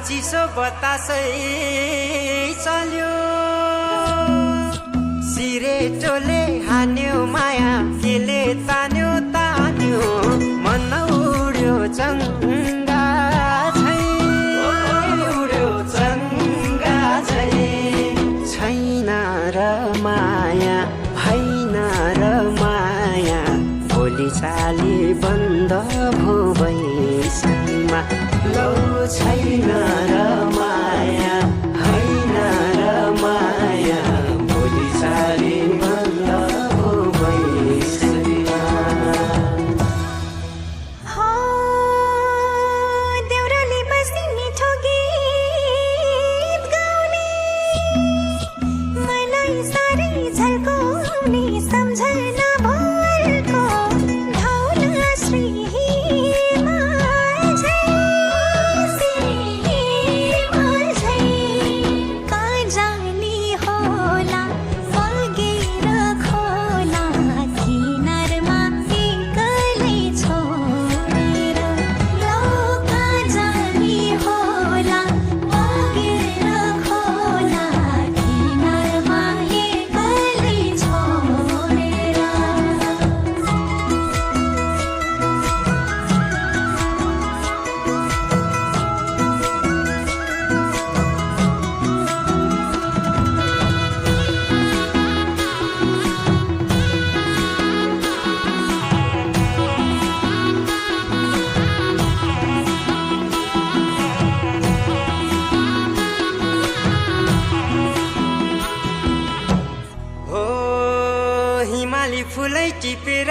चिसो बतासै चल्यो सिरेटोले हान्यो माया केले तान्यो मन उड्यो चङ्गा छैन र माया होइन र माया भोलि चाली बन्द भो बैसमा लौ छैन र माया होइन र माया भोलि चाली बन्द भो बैसमा देउराली बस्ने मिठो गीत गाउने मलाई साह्रै झल्काउने सम्झना भरको धौला श्री फुलै टिपेर